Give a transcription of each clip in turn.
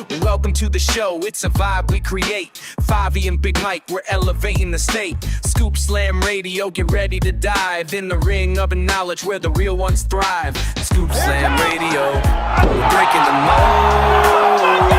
Welcome to the show, it's a vibe we create. Favi and Big Mike, we're elevating the state. Scoop Slam Radio, get ready to dive in the ring of knowledge where the real ones thrive. Scoop Slam Radio, we're breaking the mold.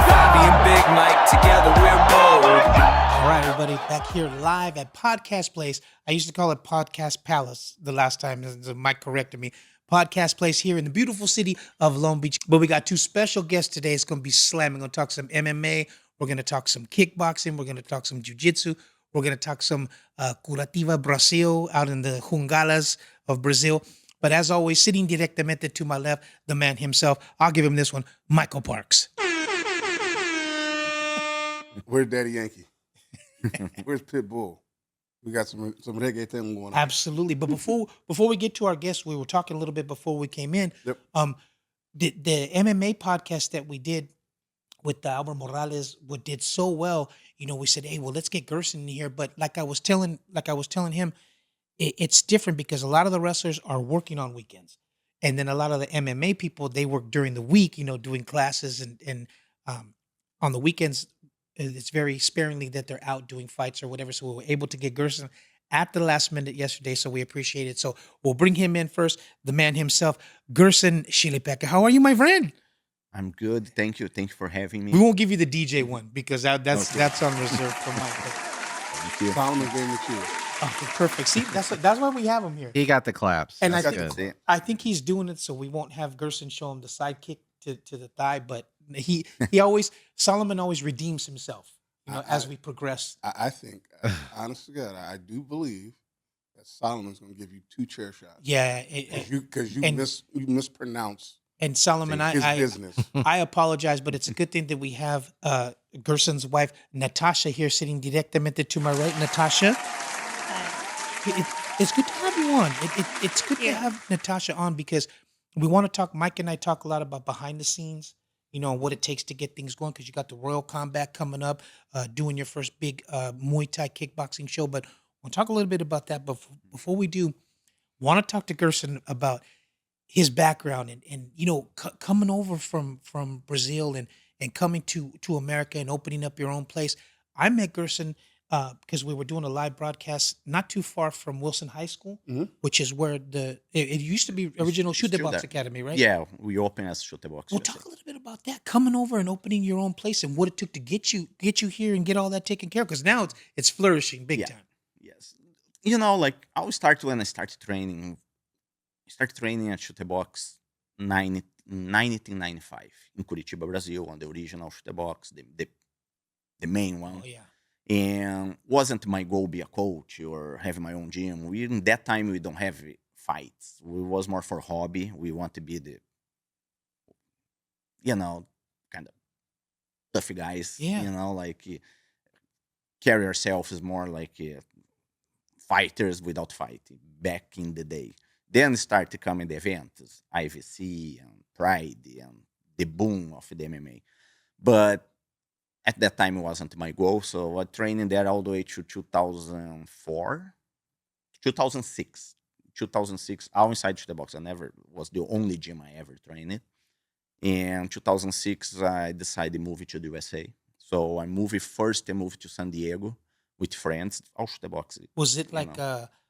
Favi and Big Mike, together we're bold. All right, everybody, back here live at Podcast Place. I used to call it Podcast Palace the last time. The Mike corrected me. Podcast Place here in the beautiful city of Long Beach. But we got two special guests today. It's going to be slamming. We're going to talk some MMA. We're going to talk some kickboxing. We're going to talk some jiu-jitsu. We're going to talk some Curativa Brazil out in the Jungalas of Brazil. But as always, sitting directamente to my left, the man himself. I'll give him this one, Michael Parks. Where's Daddy Yankee? Where's Pitbull? We got some reggae thing going on. Absolutely. But before we get to our guests, we were talking a little bit before we came in. Yep. The MMA podcast that we did with Albert Morales did so well. You know, we said, hey, well, let's get Gerson in here. But like I was telling him, it's different because a lot of the wrestlers are working on weekends. And then a lot of the MMA people, they work during the week, you know, doing classes and on the weekends, it's very sparingly that they're out doing fights or whatever. So we were able to get Gerson at the last minute yesterday. So we appreciate it. So we'll bring him in first, the man himself, Gerson Schilipacke. How are you, my friend? I'm good. Thank you. Thank you for having me. We won't give you the DJ one because that's on reserve for Mike. Thank you. Solomon gave me two. Okay, perfect. See, that's why we have him here. He got the claps. And That's I think he's doing it so we won't have Gerson show him the sidekick to the thigh, but Solomon always redeems himself, you know, as we progress. I think, honest to God, I do believe that Solomon's going to give you two chair shots. Yeah, Because you mispronounce and Solomon, his business. I apologize, but it's a good thing that we have Gerson's wife, Natasha, here sitting directamente to my right. Natasha, it's good to have you on. It's good to have Natasha on because we want to talk. Mike and I talk a lot about behind the scenes, you know, what it takes to get things going because you got the Royal Combat coming up, doing your first big Muay Thai kickboxing show. But we'll talk a little bit about that. But before we do, want to talk to Gerson about his background and you know, coming over from Brazil and coming to America and opening up your own place. I met Gerson because we were doing a live broadcast not too far from Wilson High School, which is where it used to be original Schilipacke Academy, right? Yeah, we open as Schilipacke. Well, talk a little bit about that, coming over and opening your own place and what it took to get you here and get all that taken care of. Because now it's flourishing big time. Yes. You know, like I started when I started training. I started training at Schilipacke 1995 in Curitiba, Brazil, on the original Schilipacke, the main one. Oh, yeah. And wasn't my goal be a coach or have my own gym. In that time, we don't have fights. We was more for hobby. We want to be the, you know, kind of tough guys. Yeah. You know, like carry ourselves as more like fighters without fighting back in the day. Then started coming the events, IVC and Pride and the boom of the MMA. But at that time, it wasn't my goal, so I trained there all the way to 2004, 2006. 2006, all inside the box. I never was the only gym I ever trained. In 2006, I decided to move to the USA. So I moved to San Diego with friends, all the box. Was it like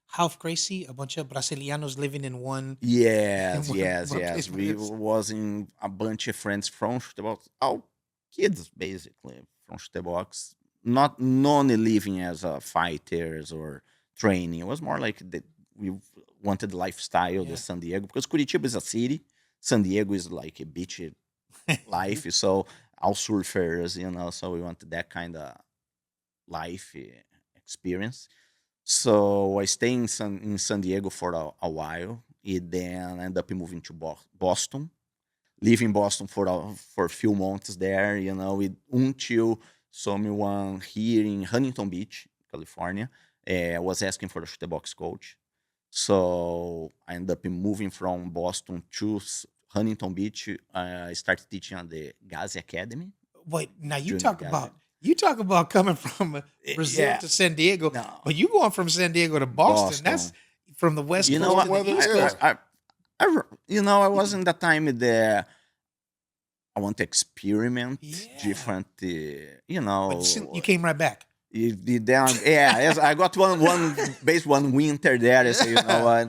half crazy, a bunch of Brazilianos living in one? Yes. Place? We was in a bunch of friends from the box, all kids basically from the box, not only living as fighters or training. It was more like we wanted the lifestyle, the San Diego, because Curitiba is a city. San Diego is like a beach life, so all surfers, you know. So we wanted that kind of life experience. So I stayed in San Diego for a while, and then I ended up moving to Boston. Live in Boston for a few months there, you know, until someone here in Huntington Beach, California, was asking for a Schilipacke coach. So I ended up moving from Boston to Huntington Beach. I started teaching at the Gazi Academy. Wait, now you talk about coming from Brazil to San Diego, but you going from San Diego to Boston. That's from the West Coast to the East Coast. I was in that time there. I want to experiment Yeah. different, But you came right back. Yes, I got one winter there. I say, you know what,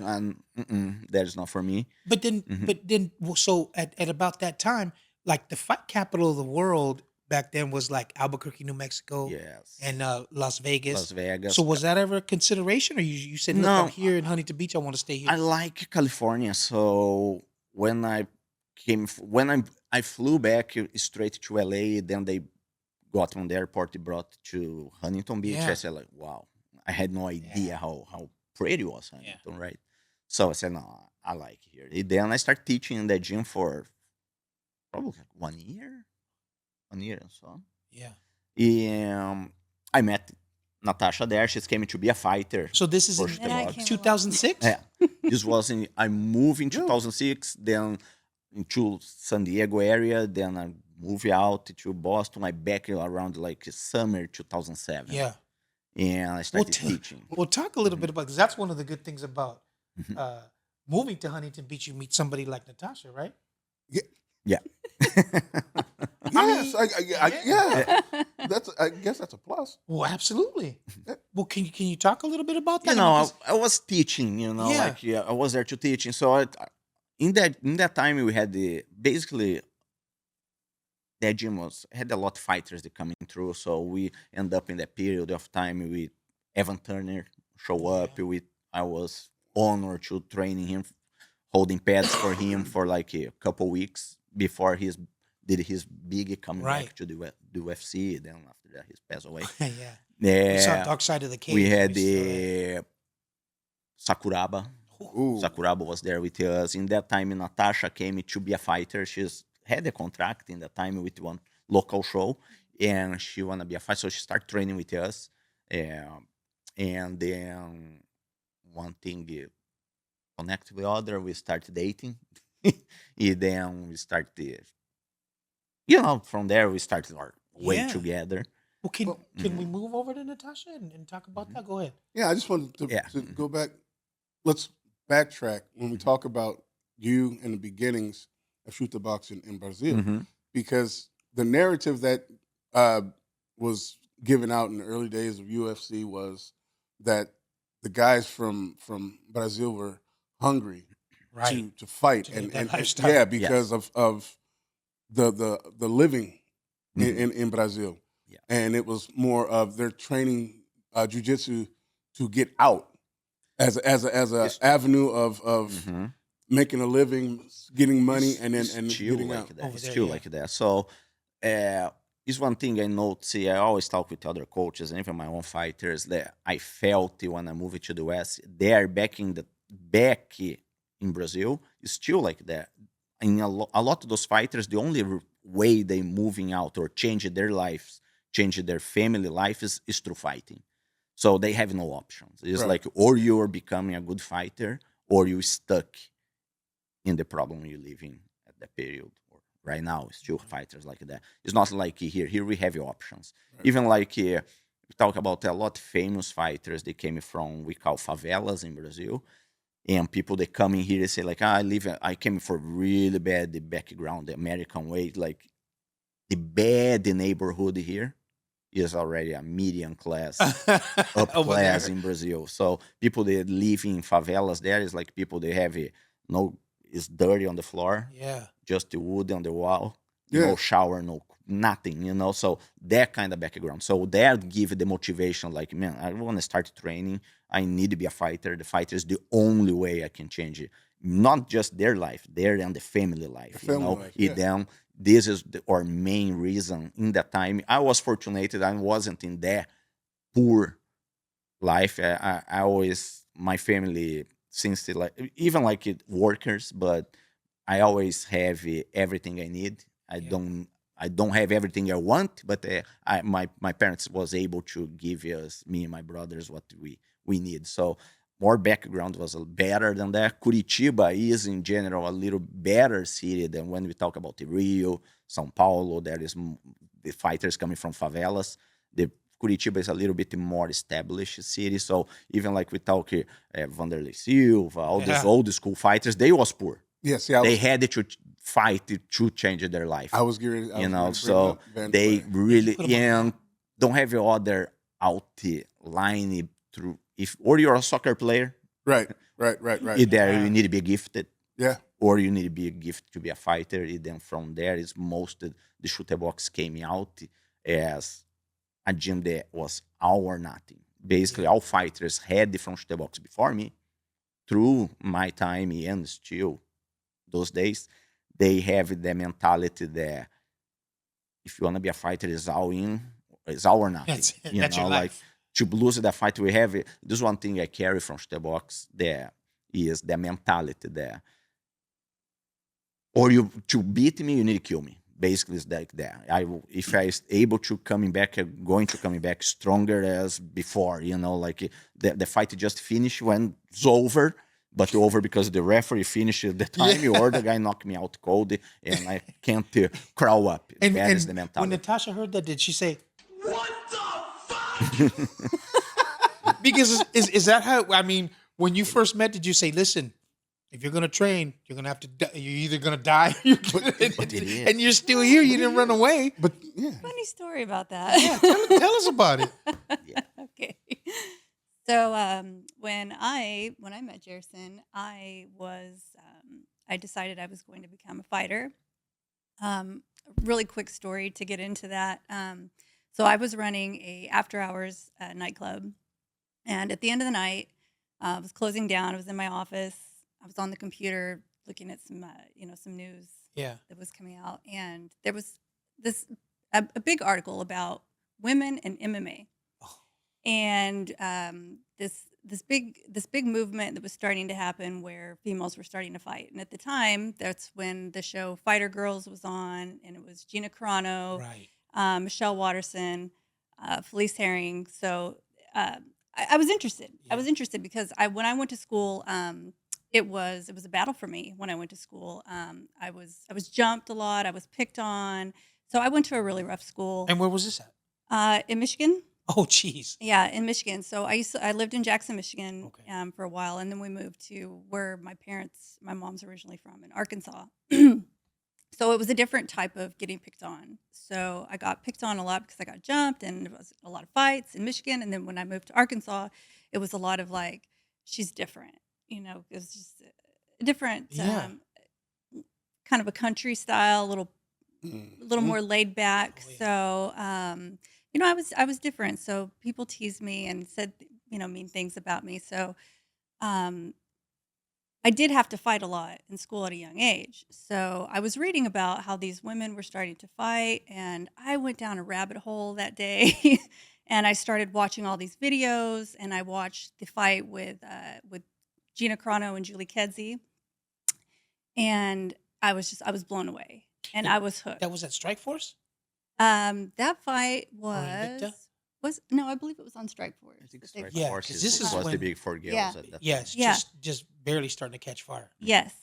and that is not for me. But then, well, so at about that time, like the fight capital of the world back then was like Albuquerque, New Mexico, Yes, and Las Vegas. Las Vegas. So was that ever a consideration, or you said, look, No, I'm here in Huntington Beach, I want to stay here? I like California. So when I flew back straight to LA, then they got from the airport, they brought to Huntington Beach. Yeah. I said like, wow, I had no idea how pretty it was Yeah. Huntington, right? So I said, no, I like here. And then I started teaching in the gym for probably like 1 year or so. Yeah. And I met Natasha there. She came to be a fighter. So this is for in And I Schilipacke. came 2006? Yeah. This was I moved in 2006, then into San Diego area, then I moved out to Boston. I back around like summer 2007. Yeah. And I started teaching. Well, talk a little bit about, because that's one of the good things about moving to Huntington Beach. You meet somebody like Natasha, right? Yeah. Yes, yeah. I guess that's a plus. Well, absolutely. Well, can you talk a little bit about that? You know, I was teaching, Yeah. I was there to teaching. So in that time we had basically that gym had a lot of fighters that coming through. So we end up in that period of time with Evan Turner show up. I was honored to training him, holding pads for him for like a couple weeks before did his big coming Right. back to the UFC. Then after that, he passed away. Yeah. You saw Dark Side of the Cage. We had saw that. the Sakuraba. Ooh. Sakuraba was there with us. In that time, Natasha came to be a fighter. She's had a contract in that time with one local show, and she wanna be a fighter, so she started training with us. And then one thing connect with the other, we started dating. And then we started, from there we started our way Yeah. together. Well, can we move over to Natasha and talk about that? Go ahead. Yeah, I just wanted to go back. Let's backtrack when we talk about you and the beginnings of Schilipacke in Brazil, Mhm. because the narrative that was given out in the early days of UFC was that the guys from Brazil were hungry Right. to fight To get and, that and lifestyle. yeah, because of the living in Brazil. Yeah. And it was more of their training jujitsu to get out as a avenue of Mhm. making a living, getting money, and It's chill getting like out. that. Over It's there, chill yeah. like that. So it's one thing I notice. I always talk with other coaches and even my own fighters that I felt when I moved to the West. They are back in Brazil. It's still like that. In a lot of those fighters, the only way they moving out or change their lives, change their family life is through fighting. So they have no options. It's Right. like, or you're becoming a good fighter, or you're stuck in the problem you live in at that period. Or right now, still fighters like that. It's not like here. Here we have options. Right. Even like we talk about a lot of famous fighters. They came from, we call favelas in Brazil. And people that come in here, they say like, I came from really bad the background, the American way. Like the bad neighborhood here is already a medium class, up Over class there. in Brazil. So people that live in favelas there is like people they have it's dirty on the floor, Yeah. just the wood on the wall, Yeah. no shower, nothing. So that kind of background. So that give the motivation, like, man, I want to start training. I need to be a fighter. The fighter is the only way I can change it. Not just their life, their and the family life. The family life, yeah. Then this is our main reason. In that time, I was fortunate. I wasn't in that poor life. I always, my family, since even like workers, but I always have everything I need. I don't have everything I want, but my parents was able to give us, me and my brothers, what we need. So more background was better than that. Curitiba is in general a little better city than when we talk about the Rio, São Paulo. There is the fighters coming from favelas. The Curitiba is a little bit more established city. So even like we talk Vanderlei Silva, all these Yeah. old school fighters, they was poor. Yes, They had to fight to change their life. I was getting, I You was know, gonna bring so up Van they Fleck. really put 'em on don't have other outline through. If or you're a soccer player, Right. either you need to be gifted Yeah. or you need to be a gift to be a fighter. And then from there is most of the shooter box came out as a gym that was all or nothing. Basically, all fighters had the front shooter box before me. Through my time and still those days, they have the mentality that if you want to be a fighter, it's all or nothing. That's your like life. to lose the fight we have. This is one thing I carry from the box. There is the mentality there. Or you to beat me, you need to kill me. Basically, it's like that. If I is able to coming back, I'm going to coming back stronger as before. Like the fight just finished when it's over. But over because the referee finished the time or the guy knocked me out cold and I can't crawl up. That is the When mentality. Natasha heard that, did she say, What the fuck? because is that how, I mean, when you first met, did you say, listen, if you're going to train, you're going to have to, you're either going to die or you're gonna, and you're still here. You didn't run away. But yeah. Funny story about that. Yeah, tell us about it. Okay. So when I met Gerson, I decided I was going to become a fighter. Really quick story to get into that. So I was running a after hours nightclub, and at the end of the night, I was closing down. I was in my office. I was on the computer looking at some some news Yeah. that was coming out, and there was a big article about women and MMA. And this big movement that was starting to happen where females were starting to fight. And at the time, that's when the show Fighter Girls was on, and it was Gina Carano, Right. Michelle Watterson, Felice Herring. So I was interested. Yeah. I was interested because when I went to school, it was a battle for me when I went to school. I was jumped a lot. I was picked on. So I went to a really rough school. And where was this at? In Michigan. Oh, geez. Yeah, in Michigan. So I lived in Jackson, Michigan, Okay. for a while, and then we moved to where my mom's originally from, in Arkansas. So it was a different type of getting picked on. So I got picked on a lot because I got jumped, and there was a lot of fights in Michigan. And then when I moved to Arkansas, it was a lot of like, she's different. It was just a different, Yeah. kind of a country style, a little more laid back. Oh, yeah. So, I was different. So people teased me and said, mean things about me. So, I did have to fight a lot in school at a young age. So I was reading about how these women were starting to fight, and I went down a rabbit hole that day, and I started watching all these videos, and I watched the fight with Gina Carano and Julie Kedzie, and I was blown away, and I was hooked. That was at Strikeforce? That fight Invicta? was no, I believe it was on Strikeforce. I think that they Strike Yeah, Force 'cause this is was the when- big four girls Yeah. at that Yes, time. Yeah. just barely starting to catch fire. Yes.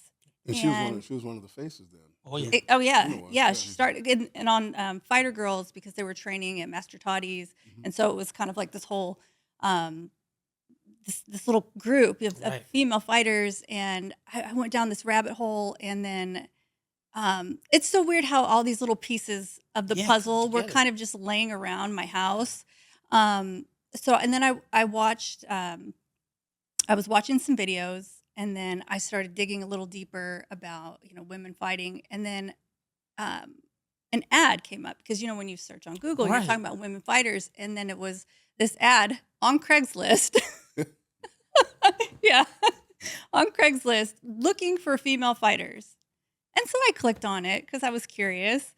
And she was one of the faces then. Oh, yeah. Oh yeah, Gina was, yeah. yeah. She started and on Fighter Girls because they were training at Master Toddy's, and so it was kind of like this whole this little group of Right. female fighters, and I went down this rabbit hole, and then it's so weird how all these little pieces of the Yeah, puzzle come were together. kind of just laying around my house. So and then I watched I was watching some videos, and then I started digging a little deeper about women fighting, and then an ad came up because when you search on Google, Right. you're talking about women fighters, and then it was this ad on Craigslist. Yeah, on Craigslist looking for female fighters, and so I clicked on it because I was curious.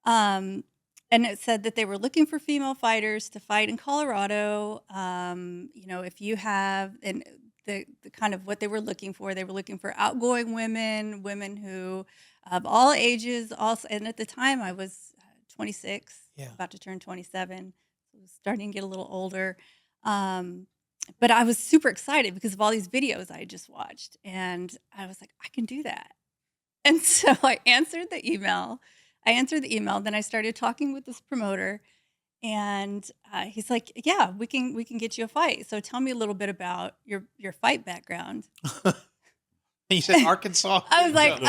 And it said that they were looking for female fighters to fight in Colorado. If you have, and the kind of what they were looking for outgoing women who of all ages, also. And at the time I was 26, Yeah. about to turn 27, so I was starting to get a little older. But I was super excited because of all these videos I had just watched, and I was like, I can do that. And so I answered the email. Then I started talking with this promoter, and he's like, "Yeah, we can get you a fight. So tell me a little bit about your fight background." You said Arkansas. I was like,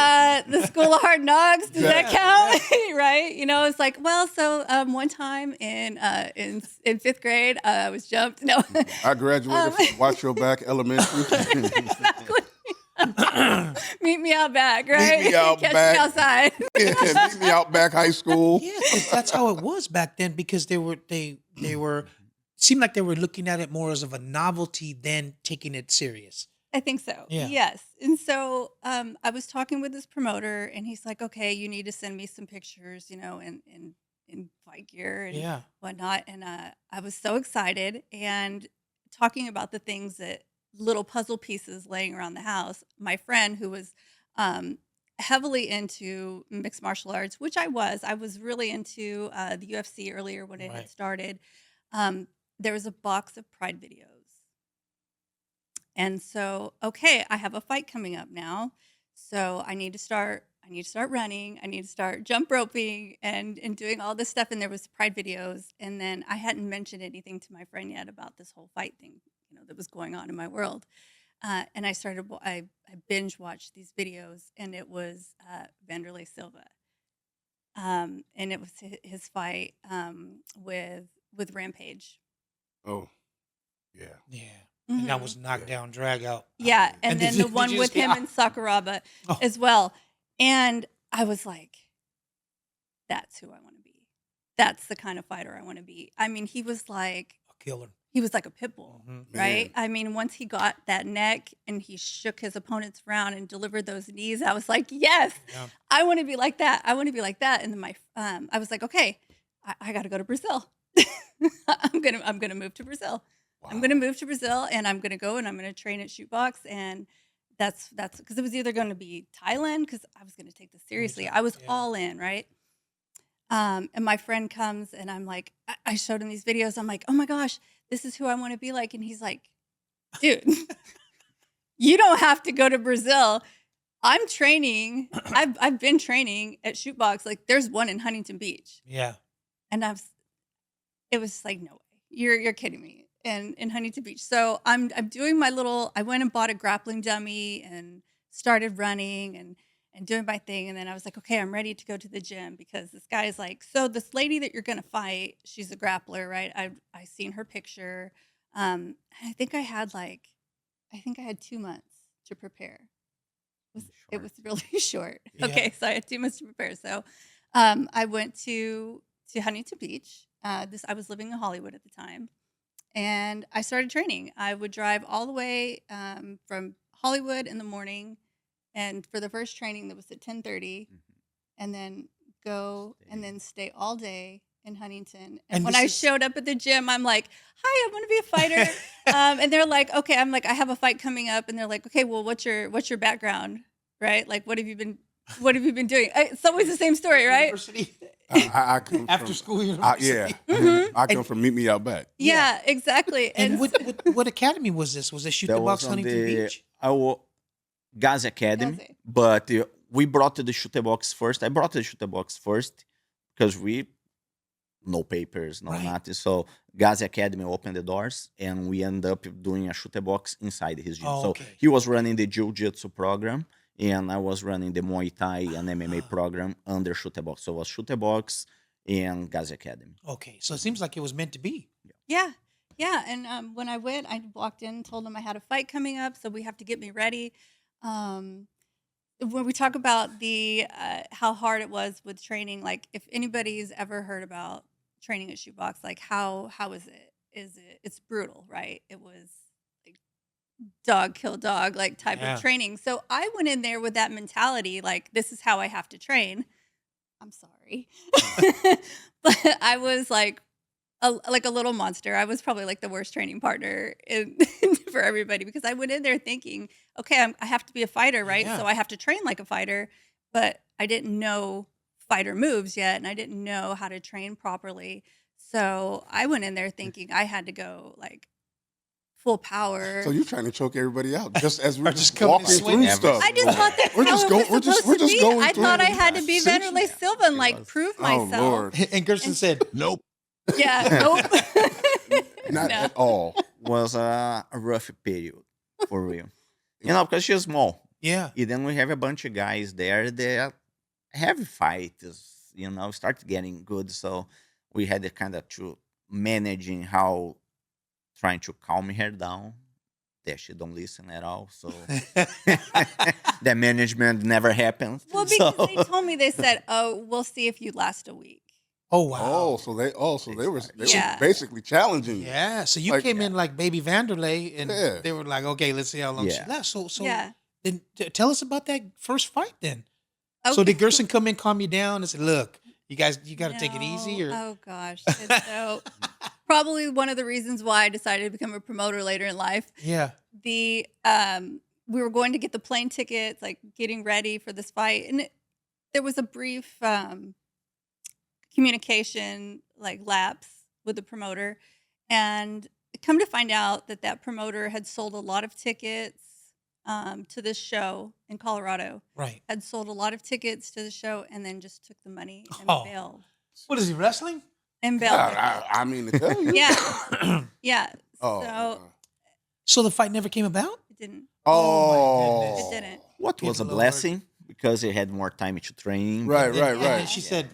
the School of Hard Knocks, does that count? Right? You know, it's like, well, so one time in 5th grade, I was jumped. No. I graduated from Watch Your Back Elementary. Exactly. Meet me out back, right? Meet me out Catch back. me outside. Yeah, meet me out back high school. Yeah, 'cause that's how it was back then. Because they were seemed like they were looking at it more as of a novelty than taking it serious. I think so. Yeah. Yes. And so I was talking with this promoter, and he's like, okay, you need to send me some pictures, you know, in fight gear and Yeah. whatnot. And I was so excited and talking about the things that little puzzle pieces laying around the house. My friend, who was heavily into mixed martial arts, which I was really into the UFC earlier when it had Right. started. There was a box of Pride videos. And so, okay, I have a fight coming up now. So I need to start running. I need to start jump roping and doing all this stuff. And there was Pride videos. And then I hadn't mentioned anything to my friend yet about this whole fight thing, you know, that was going on in my world. And I binge watched these videos, and it was Vanderlei Silva. And it was his fight with Rampage. Oh, yeah. Yeah. And that Mhm. was knockdown, drag out. Yeah, and then the did one you with just- him and Sakuraba Oh. as well. And I was like, that's who I want to be. That's the kind of fighter I want to be. I mean, he was like A killer. a pit bull, Mhm. right? I mean, once he got that neck and he shook his opponents around and delivered those knees, I was like, yes, Yeah. I want to be like that. I want to be like that. And then I was like, okay, I got to go to Brazil. I'm gonna move to Brazil. I'm going to move to Brazil, and I'm going to go and I'm going to train at Shootbox. And that's because it was either going to be Thailand, because I was going to take this seriously. I was Yeah. all in, right? And my friend comes, and I'm like, I showed him these videos. I'm like, oh my gosh, this is who I want to be like. And he's like, dude, you don't have to go to Brazil. I'm training. I've been training at Shootbox. Like, there's one in Huntington Beach. Yeah. And it was like, no way, you're kidding me. And in Huntington Beach. So I'm doing my little, I went and bought a grappling dummy and started running and doing my thing. And then I was like, okay, I'm ready to go to the gym, because this guy is like, so this lady that you're going to fight, she's a grappler, right? I seen her picture. I think I had 2 months to prepare. It was really short. Yeah. Okay. So I had 2 months to prepare. So I went to Huntington Beach. I was living in Hollywood at the time. And I started training. I would drive all the way from Hollywood in the morning, and for the first training that was at 10:30, and then go and then stay all day in Huntington. And And when this I is- showed up at the gym, I'm like, "Hi, I want to be a fighter." And they're like, "Okay." I'm like, "I have a fight coming up," and they're like, "Okay, well, what's your background, right? Like, what have you been doing?" It's always the same story, right? University. I come After from, school university. yeah. Mm-hmm. I come from Meet Me Out Back. Yeah, exactly. And what academy was this? Was it Shoot the That Box was on Huntington the Beach? Gazi Academy, Gazi. but we brought the Schilipacke first. I brought the Schilipacke first because no papers, no Right. nothing. So Gazi Academy opened the doors, and we ended up doing a Schilipacke inside his gym. Oh, So okay. he was running the Jiu-Jitsu program, and I was running the Muay Thai and MMA program under Schilipacke. So it was Schilipacke and Gazi Academy. Okay. So it seems like it was meant to be. Yeah. Yeah. And when I went, I walked in and told them I had a fight coming up, so we have to get me ready. When we talk about the how hard it was with training, like if anybody's ever heard about training at Shootbox, like how is it? It's brutal, right? It was like dog kill dog like type Yeah. of training. So I went in there with that mentality, like this is how I have to train. I'm sorry. But I was like a little monster. I was probably like the worst training partner for everybody, because I went in there thinking, okay, I have to be a fighter, right? Yeah. So I have to train like a fighter, but I didn't know fighter moves yet, and I didn't know how to train properly. So I went in there thinking I had to go like full power. So you're trying to choke everybody out just as we're Or just just coming walking to swing. through Never. stuff. I just thought that's We're how just it go- was we're just- supposed we're to just be. going I thought I through had to be it. Vanderlei Silva and like was. prove Oh myself. Lord, And Gerson said, nope, Yeah, nope. not No. at all. Was a rough period for real. Because she's small. Yeah. And then we have a bunch of guys there that have fighters, start getting good. So we had to kind of to managing how trying to calm her down. That she don't listen at all. So that management never happens. Well, So because they told me, they said, "Oh, we'll see if you last a week." Oh wow. Oh, so they were Yeah. basically challenging you. Yeah. So you Like- came in like baby Vanderlei, and Yeah. they were like, okay, let's see how long she Yeah. lasts. So Yeah. then tell us about that first fight then. So Okay. did Gerson come in, calm you down, and say, look, you guys, you got to take it easy? No. Or Oh gosh. And so probably one of the reasons why I decided to become a promoter later in life. yeah. The we were going to get the plane tickets, like getting ready for this fight, and there was a brief communication like lapse with the promoter, and come to find out that that promoter had sold a lot of tickets to this show in Colorado. Right. Had sold a lot of tickets to the show, and then just took the money and Oh. bailed. What is he, wrestling? And bailed. I mean, to tell you. Yeah. Yeah. Oh. So So the fight never came about? it didn't. Oh, my goodness. It didn't. what was a Good Lord. blessing because he had more time to train. Right, And- right, and right. then she said,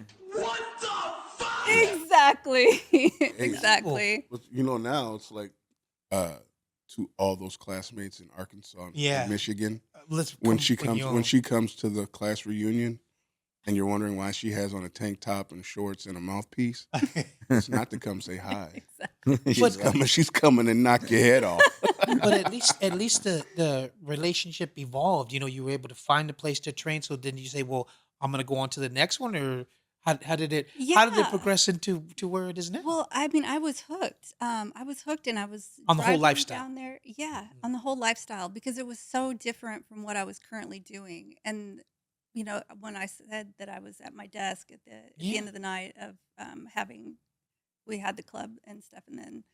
Exactly. Exactly. But now it's like to all those classmates in Arkansas and Yeah. Michigan. let's When come she bring comes you when on. she comes to the class reunion and you're wondering why she has on a tank top and shorts and a mouthpiece, it's not to come say hi. Exactly. She's coming to knock your head off. But at least the relationship evolved. You were able to find a place to train. So then you say, well, I'm going to go on to the next one, or how did it Yeah. progress into where it is now? Well, I mean, I was hooked. I was hooked, and I was On the whole driving lifestyle. down there. Yeah, on the whole lifestyle, because it was so different from what I was currently doing. And when I said that I was at my desk at the Yeah. end of the night of we had the club and stuff, and then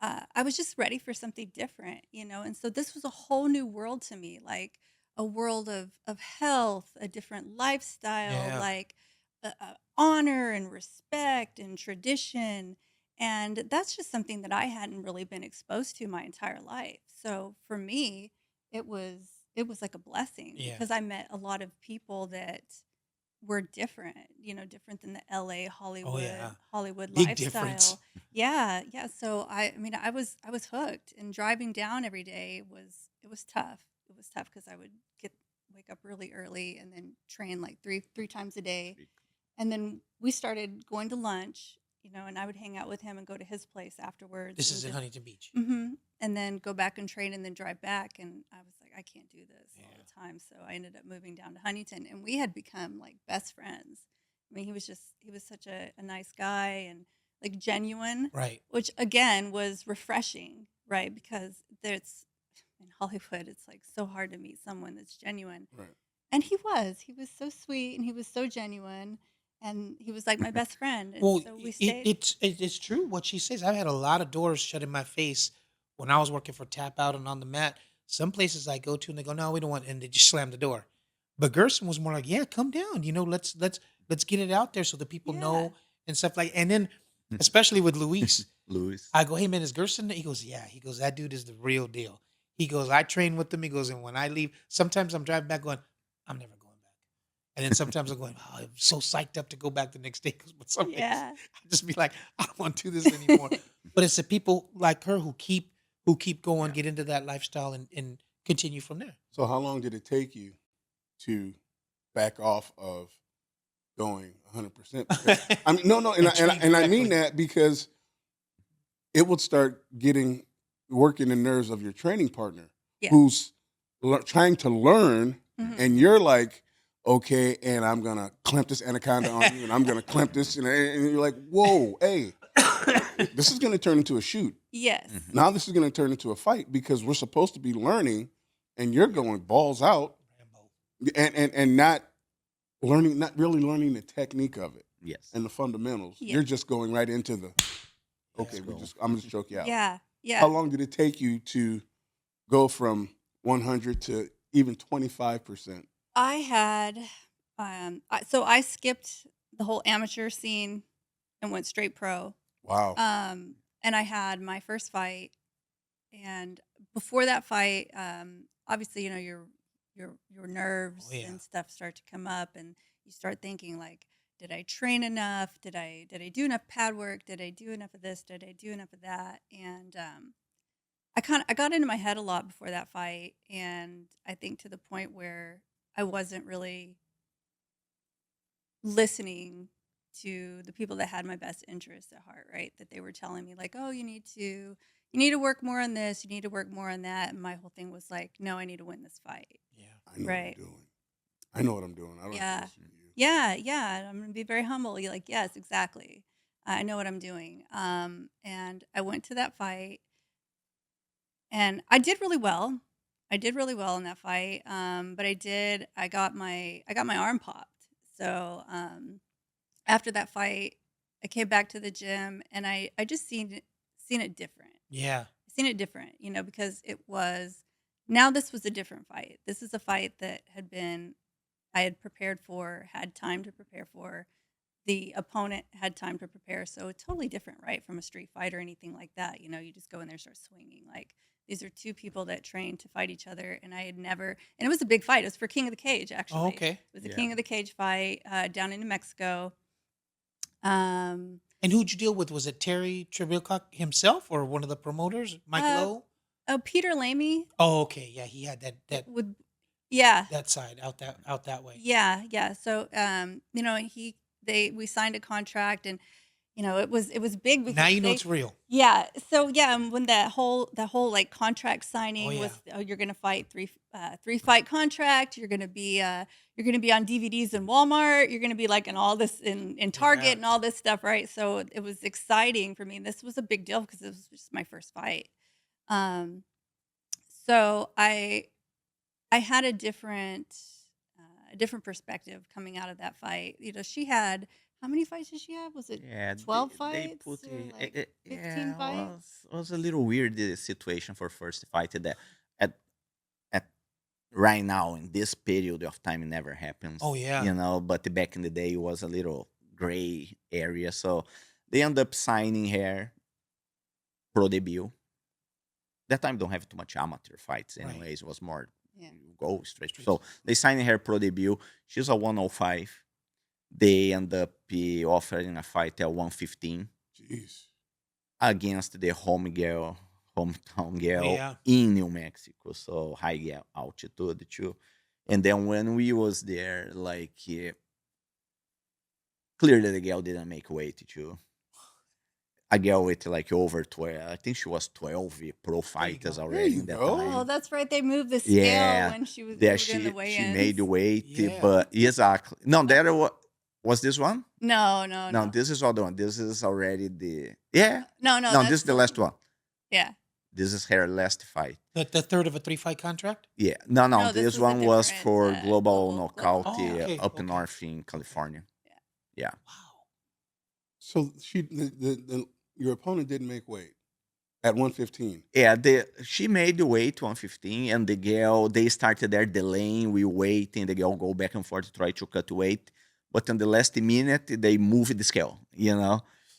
I was just ready for something different, And so this was a whole new world to me, like a world of health, a different lifestyle, Yeah. like honor and respect and tradition. And that's just something that I hadn't really been exposed to my entire life. So for me, it was like a blessing, Yeah. because I met a lot of people that were different, different than the LA Hollywood Big lifestyle. difference. Yeah, yeah. So I mean, I was hooked, and driving down every day was tough. It was tough because I would wake up really early and then train like three times a day. And then we started going to lunch, and I would hang out with him and go to his place afterwards. This and is in just- Huntington Beach. Mhm. And then go back and train and then drive back. And I was like, I can't do this all Yeah. the time. So I ended up moving down to Huntington, and we had become like best friends. I mean, he was such a nice guy and like genuine, Right. which again was refreshing, right? Because in Hollywood, it's like so hard to meet someone that's genuine. Right. And he was so sweet, and he was so genuine, and he was like my best friend. And Well, so we stayed. it's true what she says. I've had a lot of doors shut in my face when I was working for Tap Out and on the mat. Some places I go to and they go, no, we don't want, and they just slam the door. But Gerson was more like, yeah, come down. Let's get it out there so that people Yeah. know and stuff like. And then, especially with Luis, Luis. I go, hey man, is Gerson there? He goes, yeah. He goes, that dude is the real deal. He goes, I train with him. He goes, and when I leave, sometimes I'm driving back going, I'm never going back. And then sometimes I'm going, oh, I'm so psyched up to go back the next day. But some days Yeah. I just be like, I don't want to do this anymore. But it's the people like her who keep going, get into that lifestyle and continue from there. So how long did it take you to back off of going 100%? Because, I mean, no, and I mean Exactly. that because it would start working the nerves of your training partner Yeah. who's trying to learn, Mhm. and you're like, okay, and I'm gonna clamp this anaconda on you, and I'm gonna clamp this, and you're like, whoa, hey, this is gonna turn into a shoot. Yes. Now this is gonna turn into a fight because we're supposed to be learning, and you're going balls out, and not really learning the technique of it Yes. and the fundamentals. Yeah. You're just going right into the okay. Let's go. I'm just choke you out. Yeah. Yeah. How long did it take you to go from 100 to even 25%? I had, so I skipped the whole amateur scene and went straight pro. Wow. And I had my first fight, and before that fight, obviously, you're your nerves yeah. and stuff start to come up, and you start thinking like, did I train enough? Did I do enough pad work? Did I do enough of this? Did I do enough of that? And I got into my head a lot before that fight, and I think to the point where I wasn't really listening to the people that had my best interests at heart, right? That they were telling me like, "Oh, you need to work more on this, you need to work more on that." And my whole thing was like, "No, I need to win this fight." Yeah. I know Right. what I'm doing. I know what I'm doing. I don't have to Yeah. listen to you. Yeah, yeah. And I'm going to be very humble. You're like, "Yes, exactly. I know what I'm doing." And I went to that fight and I did really well. I did really well in that fight. But I got my arm popped. So, after that fight, I came back to the gym and I just seen it different. Yeah. Seen it different, because now this was a different fight. This is a fight that I had prepared for, had time to prepare for. The opponent had time to prepare, so totally different, right, from a street fight or anything like that. You just go in there and start swinging. Like these are two people that trained to fight each other, and I had never. And it was a big fight. It was for King of the Cage, actually. Oh, okay. It was a Yeah. King of the Cage fight down in New Mexico. Um, And who'd you deal with? Was it Terry Trebilcock himself or one of the promoters, Michael O? Peter Lamy Oh, okay. Yeah, he had that would, yeah, that side out that way. yeah, yeah. So, we signed a contract, and it was big because Now you know it's real. yeah. So yeah, and when that whole like contract signing yeah. was, you're gonna fight three fight contract. You're gonna be on DVDs in Walmart. You're gonna be like in all this in Target Yeah. and all this stuff, right? So it was exciting for me. This was a big deal because it was just my first fight. Um, so I had a different perspective coming out of that fight. She had, how many fights did she have? Was it Yeah, 12 they fights put or it, like it, 15 yeah, fights? was a little weird situation for first fight that at right now in this period of time it never happens. Oh, yeah. But back in the day it was a little gray area, so they end up signing her pro debut. That time don't have too much amateur fights Right. anyways. It was more Yeah. you go straight. Straight So to- they signed her pro debut. She's a 105. They end up offering a fight at 115 Jeez. against the hometown girl Yeah. in New Mexico. So high altitude too. And then when we was there, like clearly the girl didn't make weight too. A girl with like over 12, I think she was 12 pro fighters go. already you in that go. time. Oh, that's right. They moved the scale Yeah, when she was There moved in the she made the weigh-ins. weight, Yeah. but exactly. No, that was this one? No, No, this is other one. This is already the no. No, That's this is the last one. Yeah. This is her last fight. The third of a 3-fight contract? Yeah, no, No, this this is a one was different, for global global. knockout Oh, okay, up okay. north in California. Yeah, Wow. So your opponent didn't make weight at 115. yeah. She made the weight 115, and the girl they started there delaying. We wait, and the girl go back and forth to try to cut weight. But in the last minute, they moved the scale.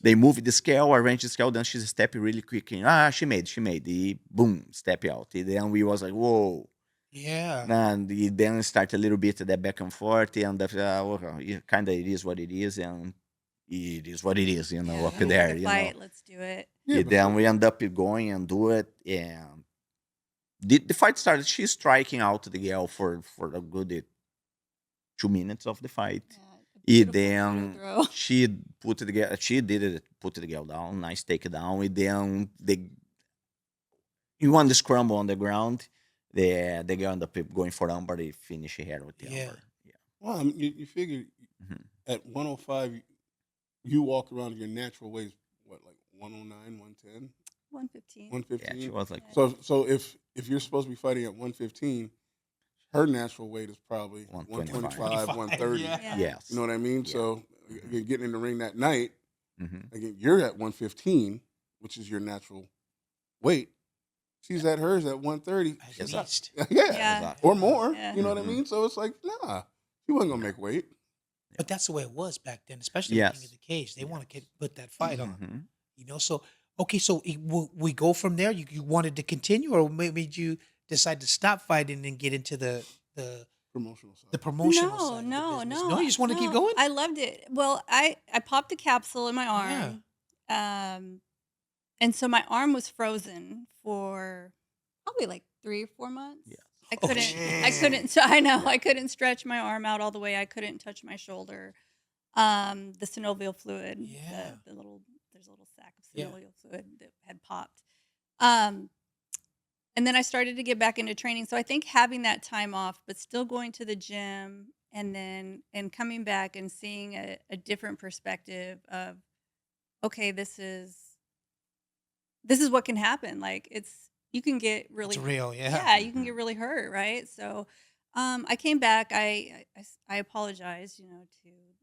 They moved the scale, arranged the scale. Then she's step really quick. And, she made. Boom, step out. And then we was like, whoa. Yeah. And then start a little bit of that back and forth, and kind of it is what it is, and it is what it is, Yeah, up we there, need to fight. Let's do it. Yeah, Then we end up going and do it, and the fight started. She's striking out the girl for a good 2 minutes of the fight. Yeah, And then throw. she put the girl down, nice takedown. And then you want the scramble on the ground. The girl ended up going for armbar. They finish her with the Yeah. armbar. Yeah. Well, I mean, you figure Mhm. at 105, you walk around your natural weight, what, like 109, 110, 115. Yeah, 115? she was like So if you're supposed to be fighting at 115, her natural weight is probably 125, 130. Yeah. Yeah. yes. You know what I mean? Yeah. So again, getting in the ring that night, Mhm. again, you're at 115, which is your natural weight. She's at hers at 130. At She's least. yeah. Yeah. Exactly. Or more. Yeah. You know what I Mhm. mean? So it's like, nah, she wasn't gonna make weight. But that's the way it was back then, especially Yes. King of the Cage. They want to put that fight on. Mhm. So okay, so we go from there. You wanted to continue, or made you decide to stop fighting and get into the Promotional side. the promotional No, side of the no, business? no. No, you just want to keep no, going? I loved it. Well, I popped a capsule in my Yeah. arm. And so my arm was frozen for probably like 3 or 4 months. Yeah. I Oh, couldn't I jeez. couldn't I know, I couldn't stretch my arm out all the way. I couldn't touch my shoulder. The synovial fluid, Yeah. the little there's a little sac of Yeah. synovial fluid that had popped. Um and then I started to get back into training. So I think having that time off, but still going to the gym and coming back and seeing a different perspective of, okay, this is what can happen. Like you can get really, It's real, yeah. yeah, you can get really hurt, right? So, I came back. I apologize, to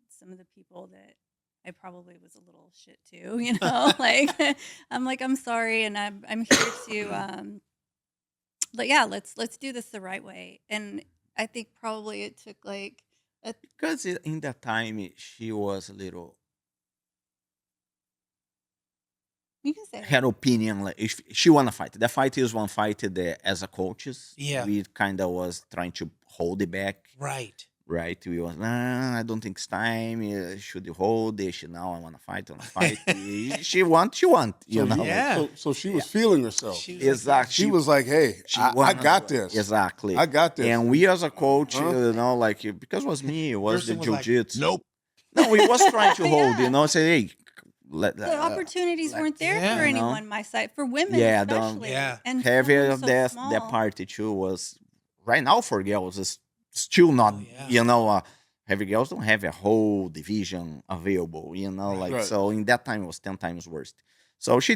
some of the people that I probably was a little shit to, like I'm sorry, and I'm here to, but yeah, let's do this the right way. And I think probably it took like Because in that time she was a little you can say her opinion, like if she wanna fight. The fight is one fight that as a coaches, Yeah. we kind of was trying to hold it back, Right. right? We was, nah, I don't think it's time. Should you hold it? She now I wanna fight. She want, you know. Yeah. So she was feeling herself. She was like, Exactly. She was like, "Hey, I wanna got do it. this. Exactly. I got this." And we as a coach, Uh-huh. like because it was me, it was Gerson the was like, jiu-jitsu. Nope. No, we was trying to hold, Yeah. say, hey, let the opportunities weren't there yeah, for you know. anyone my side, for women Yeah, don't- especially. Yeah. And heavy film of so that small. party too was right now for girls is still not, Oh, yeah. heavy girls don't have a whole division available, Right. like Right. so in that time it was 10 times worse. So she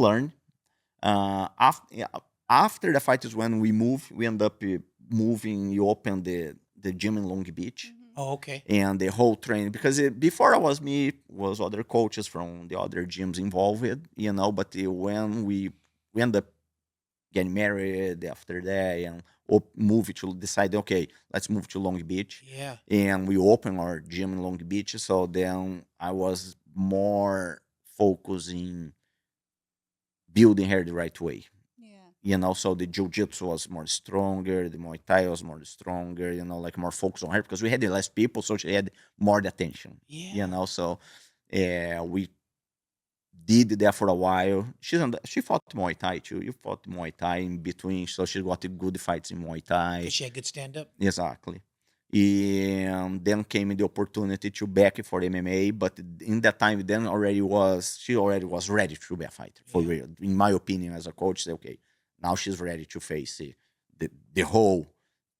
learned. After the fight is when we end up moving, you open the gym in Long Beach. Oh, okay. And the whole training, because before I was me, was other coaches from the other gyms involved, but when we end up getting married after that and decide, okay, let's move to Long Beach. Yeah. And we open our gym in Long Beach. So then I was more focusing building her the right way. Yeah. So the jiu-jitsu was more stronger, the Muay Thai was more stronger, like more focus on her because we had the less people, so she had more attention. Yeah. So we did that for a while. She fought Muay Thai too. You fought Muay Thai in between, so she got good fights in Muay Thai. 'Cause she had good stand up. Exactly. And then came the opportunity to back for MMA, but in that time, she already was ready to be a fighter for Yeah. real. In my opinion, as a coach, say, okay, now she's ready to face the whole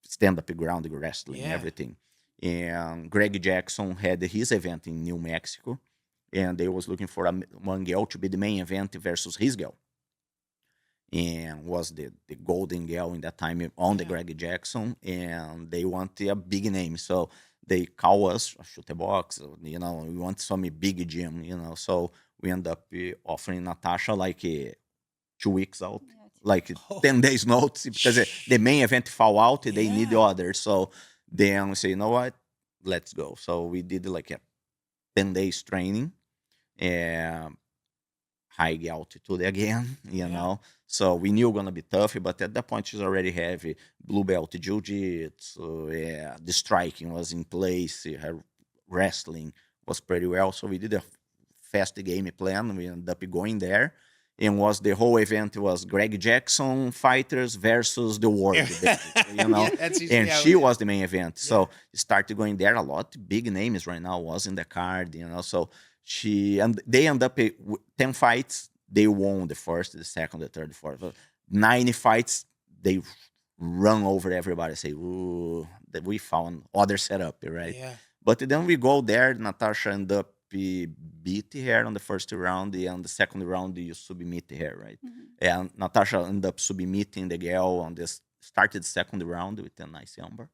stand up ground wrestling, Yeah. everything. And Greg Jackson had his event in New Mexico, and they was looking for one girl to be the main event versus his girl. And was the golden girl in that time on the Yeah. Greg Jackson, and they want a big name, so they call us Schilipacke, we want some big gym, so we end up offering Natasha like 2 weeks out, Yeah, like Oh. 10 days notice, because the main event fall out, they need the Yeah. others, so then we say, you know what, let's go. So we did like a 10 days training, high altitude again, So we knew gonna be tough, but at that point she's already heavy. Blue belt jiu-jitsu, the striking was in place, her wrestling was pretty well. So we did a fast game plan. We ended up going there. And the whole event was Greg Jackson fighters versus the world, basically, Yeah, that's usually and how she it is. was the main event. So started going there a lot. Big names right now was in the card, So they end up with 10 fights. They won the first, the second, the third, the fourth. 90 fights, they run over everybody. Say, ooh, that we found other setup, right? Yeah. But then we go there. Natasha end up beat her on the first round, and the second round you submit her, right? And Natasha end up submitting the girl on this. Started second round with a nice number,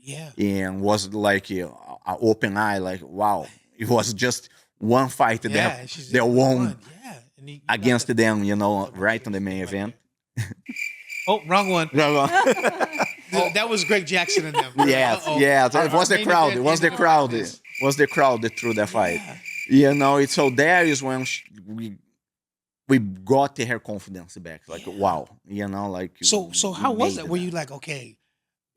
Yeah. and was like an open eye, like wow, it was just one fight Yeah. She's they won Yeah. And you against got them, the- right on the main event. Oh, wrong one. No, That was Greg Jackson and them. yes, Uh-oh. yes. Our- It was our the main crowd. event It was the ended up crowd. like this. Was the crowd that threw the fight. Yeah. So there is when we got her confidence back. Like wow, like So how we was made that? Were you like, okay,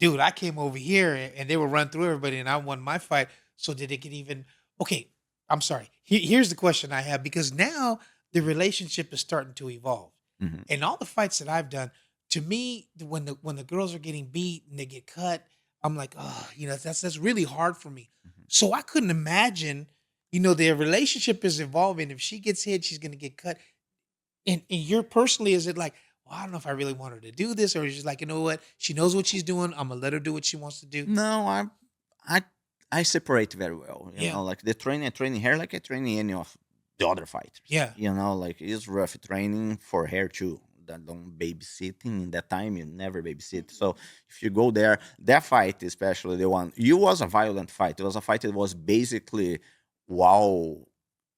dude, I came over here and they were run through everybody and I won my fight. So did it get even okay? I'm sorry. Here's the question I have because now the relationship is starting to evolve. Mhm. And all the fights that I've done, to me, when the girls are getting beat and they get cut, I'm like, oh, that's really hard for me. Mhm. So I couldn't imagine, their relationship is evolving. If she gets hit, she's gonna get cut. And you're personally, is it like, well, I don't know if I really want her to do this, or is it just like, you know what? She knows what she's doing. I'm gonna let her do what she wants to do. No, I I separate very well. Yeah. Like the training, I training her like I training any of the other fighters. Yeah. Like it's rough training for her too. That don't babysitting in that time, you never babysit. So if you go there, that fight, especially the one, you was a violent fight. It was a fight that was basically while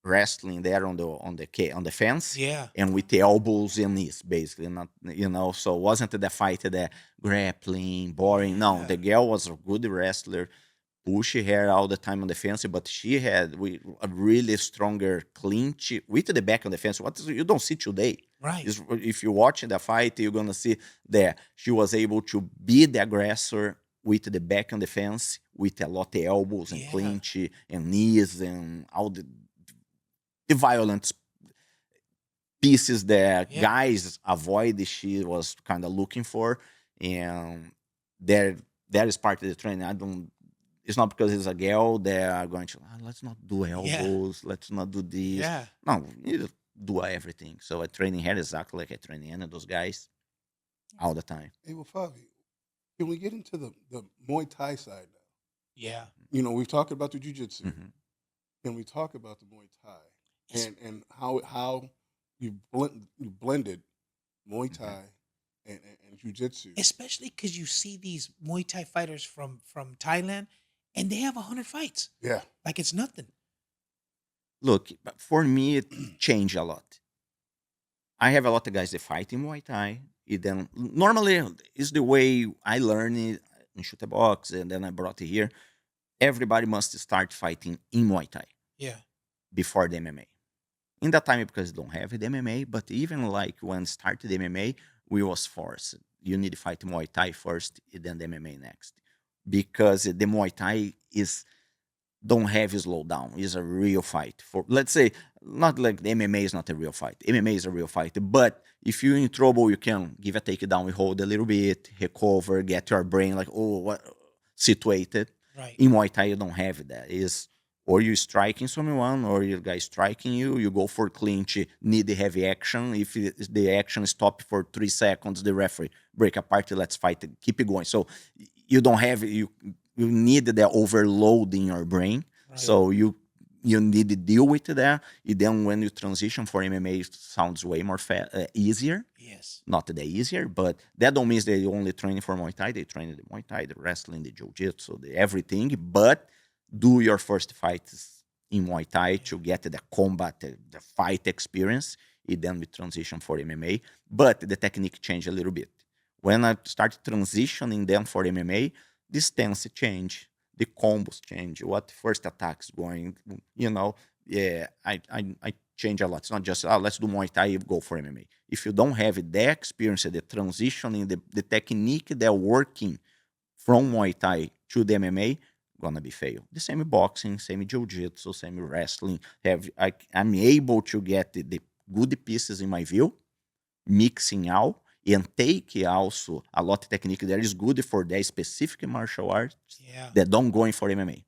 wrestling there on the fence Yeah. and with the elbows and knees, basically. Not so it wasn't the fight that grappling, boring. No, Yeah. the girl was a good wrestler, push her all the time on the fence, but she had a really stronger clinch with the back on the fence. What you don't see today. Right. If you're watching the fight, you're gonna see that she was able to beat the aggressor with the back on the fence, with a lot of elbows and Yeah. clinch and knees and all the violent pieces that Yeah. guys avoid. She was kind of looking for, and that is part of the training. I don't. It's not because it's a girl that are going to let's not do elbows, let's not do this. Yeah. No, you just do everything. So I training her exactly like I train any of those guys all the time. Hey, well, Favi, can we get into the Muay Thai side now? Yeah. We've talked about the Jiu-Jitsu. Mhm. Can we talk about the Muay Thai Yes. and how you blended Muay Mhm. Thai and Jiu-Jitsu? Especially because you see these Muay Thai fighters from Thailand, and they have 100 fights. Yeah. Like it's nothing. Look, but for me, it changed a lot. I have a lot of guys that fight in Muay Thai. It then normally is the way I learned it in Schilipacke, and then I brought it here. Everybody must start fighting in Muay Thai Yeah. before the MMA. In that time, because they don't have the MMA, but even like when started the MMA, we was forced. You need to fight Muay Thai first, and then the MMA next, because the Muay Thai is don't have a slowdown. It's a real fight. For let's say, not like the MMA is not a real fight. MMA is a real fight. But if you're in trouble, you can give a takedown, we hold a little bit, recover, get your brain like, oh, what situated. Right. In Muay Thai, you don't have that. Is or you striking someone, or your guy striking you. You go for clinch, need the heavy action. If the action stop for 3 seconds, the referee break apart. Let's fight. Keep it going. So you don't have you need the overload in your brain. Right. So you need to deal with that. And then when you transition for MMA, it sounds way more easier. Yes. Not that easier, but that don't mean they only train for Muay Thai. They train the Muay Thai, the wrestling, the Jiu-Jitsu, the everything. But do your first fights in Muay Thai to get the combat, the fight experience. And then we transition for MMA. But the technique changed a little bit. When I started transitioning them for MMA, the stance change, the combos change, what first attacks going, yeah, I change a lot. It's not just, let's do Muay Thai, go for MMA. If you don't have the experience, the transitioning, the technique they're working from Muay Thai to the MMA, gonna be fail. The same boxing, same jiu-jitsu, same wrestling. I'm able to get the good pieces in my view, mixing out, and take also a lot of technique that is good for their specific martial arts Yeah. that don't going for MMA.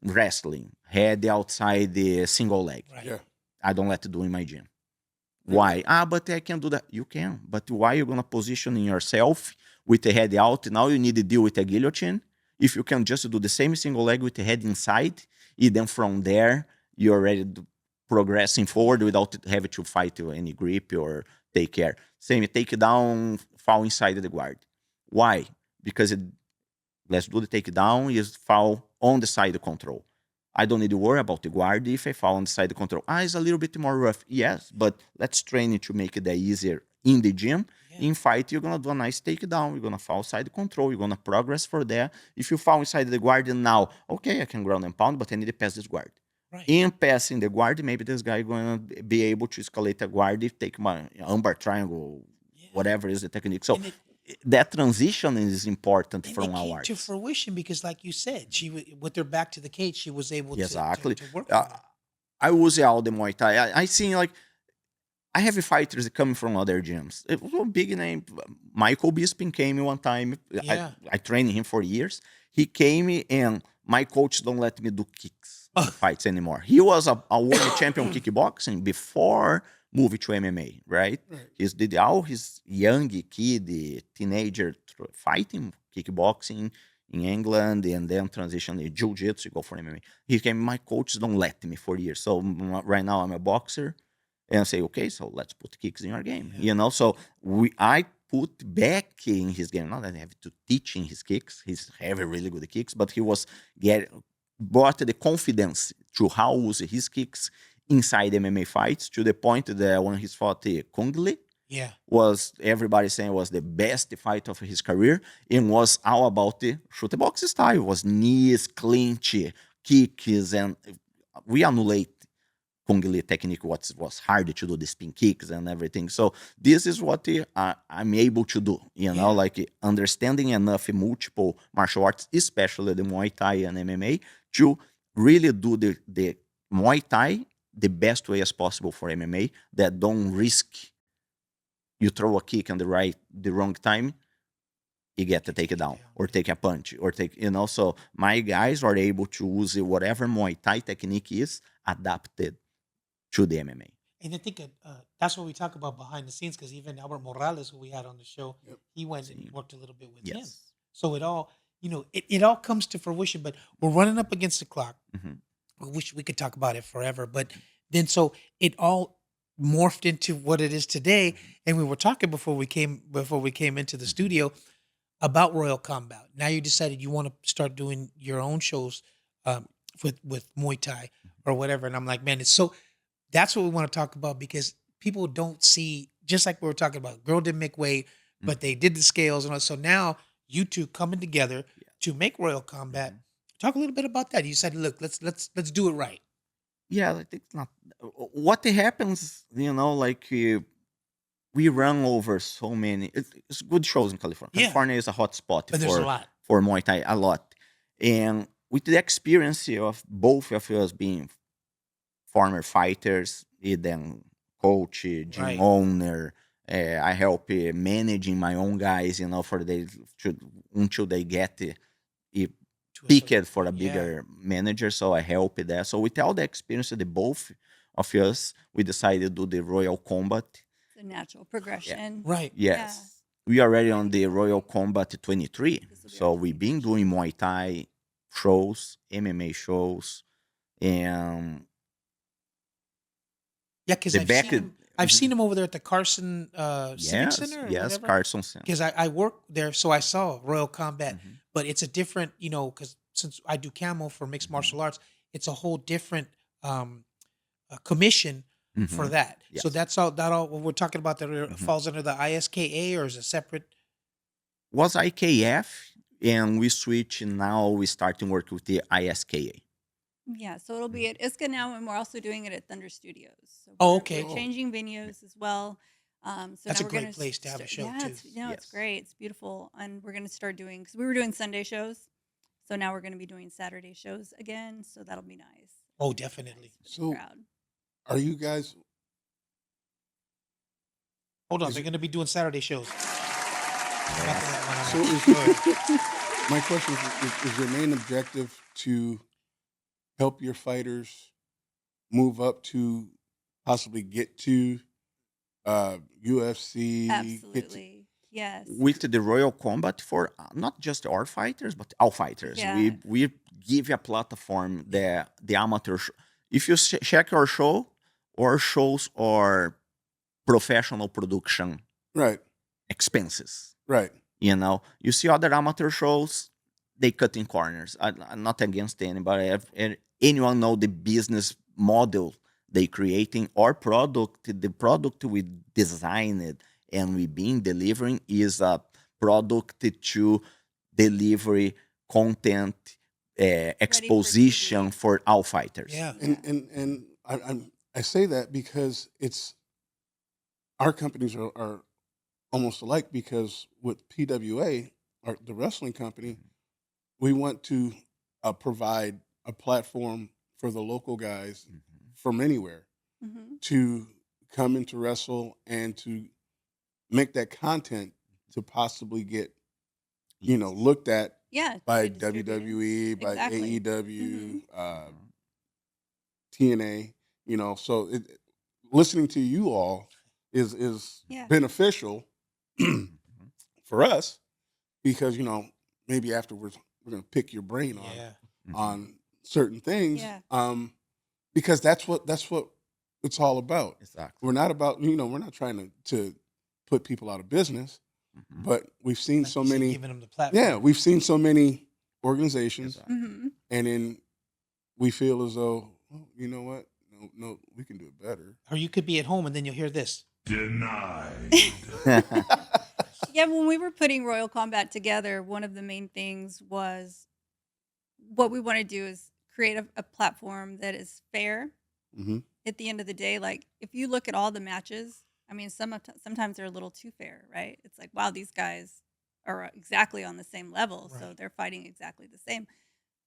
Wrestling, head outside the single leg. Right. Yeah. I don't let it do in my gym. Why? But I can do that. You can. But why you gonna positioning yourself with the head out? Now you need to deal with a guillotine. If you can just do the same single leg with the head inside, and then from there you're already progressing forward without having to fight any grip or take care. Same, take down, fall inside the guard. Why? Because let's do the takedown, is fall on the side control. I don't need to worry about the guard if I fall on the side control. It's a little bit more rough. Yes, but let's train it to make it easier in the gym. Yeah. In fight, you're going to do a nice takedown. You're going to fall side control. You're going to progress for that. If you fall inside the guard now, okay, I can ground and pound, but I need to pass this guard. Right. In passing the guard, maybe this guy going to be able to escalate a guard, take my umbar triangle, Yeah. whatever is the technique. So And that transition is important And from it came our to arts. fruition because, like you said, with her back to the cage, she was able Exactly. to work Uh, on it. I use all the Muay Thai. I seen like I have fighters coming from other gyms. It was a big name. Michael Bisping came one time. Yeah. I trained him for years. He came and my coach don't let me do kicks in fights anymore. He was a world champion kickboxing before moving to MMA, right? Right. He's did all his young kid, teenager fighting kickboxing in England and then transition to jiu-jitsu, go for MMA. He came, my coach don't let me for years. So right now I'm a boxer and I say, okay, so let's put kicks in our game. Yeah. So I put back in his game. Not that I have to teach in his kicks. He's have a really good kicks, but he was brought the confidence to how use his kicks inside MMA fights to the point that when he fought Kung Lee, Yeah. was everybody saying was the best fight of his career and was all about the shoot box style. It was knees, clinch, kicks, and we annulate Kung Lee technique, what was hard to do, the spin kicks and everything. So this is what I'm able to do, Yeah. like understanding enough multiple martial arts, especially the Muay Thai and MMA, to really do the Muay Thai the best way as possible for MMA that don't risk you throw a kick on the wrong time, you get to take it down or take a punch or so my guys are able to use whatever Muay Thai technique is adapted to the MMA. And I think that's what we talk about behind the scenes because even Albert Morales, who we had on the show, Yep. he went and worked a little bit with him. Yes. So it all, it all comes to fruition, but we're running up against the clock. Mhm. I wish we could talk about it forever, but then so it all morphed into what it is today. And we were talking before we came into the studio about Royal Combat. Now you decided you want to start doing your own shows with Muay Thai or whatever. And I'm like, man, that's what we want to talk about because people don't see, just like we were talking about, girl didn't make weight, but they did the scales and all. So now you two coming together to make Royal Combat. Talk a little bit about that. You said, look, let's do it right. Yeah, I think not. What happens, like we run over so many. It's good shows in California. Yeah. California is a hot spot But there's a lot. for Muay Thai, a lot. And with the experience of both of us being former fighters, then coach, gym Right. owner, I help managing my own guys, for until they get To a picked certain for a point, yeah. bigger manager. So I help there. So with all the experience of the both of us, we decided to do the Royal Combat. It's a natural progression. Right. Yes. We are already on the Royal Combat 23. This will be So our we've been doing Muay Thai shows, MMA shows, and Yeah, because The I've back seen him. I've seen him over there at the Carson Civic yes, Center. yes, Carson Center. Because I work there, so I saw Royal Combat, Mhm. but it's a different, because since I do camo for mixed martial arts, it's a whole different commission for Mhm. that. So Yes. that's all. That all what we're talking about that falls under the ISKA or is it separate? Was IKF, and we switch, and now we starting work with the ISKA. Yeah, so it'll be at ISCA now, and we're also doing it at Thunder Studios. So Oh, we're okay. changing venues as well. So That's now a we're great gonna place to have a show, yeah, too. It's Yes. great. It's beautiful, and we're gonna start doing because we were doing Sunday shows, so now we're gonna be doing Saturday shows again. So that'll be nice. Oh, definitely. For the So- crowd. Are you guys? Hold on, Is they're it- going to be doing Saturday shows. So is my question is your main objective to help your fighters move up to possibly get to UFC? Get to, Absolutely, yes. With the Royal Combat for not just our fighters, but all fighters. Yeah. We give a platform that the amateur. If you check our show, our shows are professional production right, expenses. right. You see other amateur shows, they cut in corners. I'm not against anybody. Anyone know the business model they creating? Our product, the product we designed and we been delivering is a product to deliver content, exposition TV. for all fighters. Yeah. And I say that because our companies are almost alike because with PWA, or the wrestling company, we want to provide a platform for the local guys from anywhere Hmm. to come into wrestle and to make that content to possibly get Yes. looked at Yeah, to by be distributed. WWE, by Exactly. AEW, Hmm. TNA. So listening to you all is Yeah. beneficial Mhm. for us because maybe afterwards we're gonna pick your brain Yeah. Mhm. on certain things, Yeah. because that's what it's all about. Exactly. We're not about we're not trying to put people out of business, Mhm. but we've seen Like so you said, many. giving them the platform. Yeah, we've seen so many organizations, Exactly. Hmm. and then we feel as though, well, you know what? No, we can do it better. Or you could be at home and then you'll hear this. Yeah, when we were putting Royal Combat together, one of the main things was what we want to do is create a platform that is fair Hmm. at the end of the day. Like, if you look at all the matches, I mean, sometimes they're a little too fair, right? It's like, wow, these guys are exactly on the same level, so Right. they're fighting exactly the same.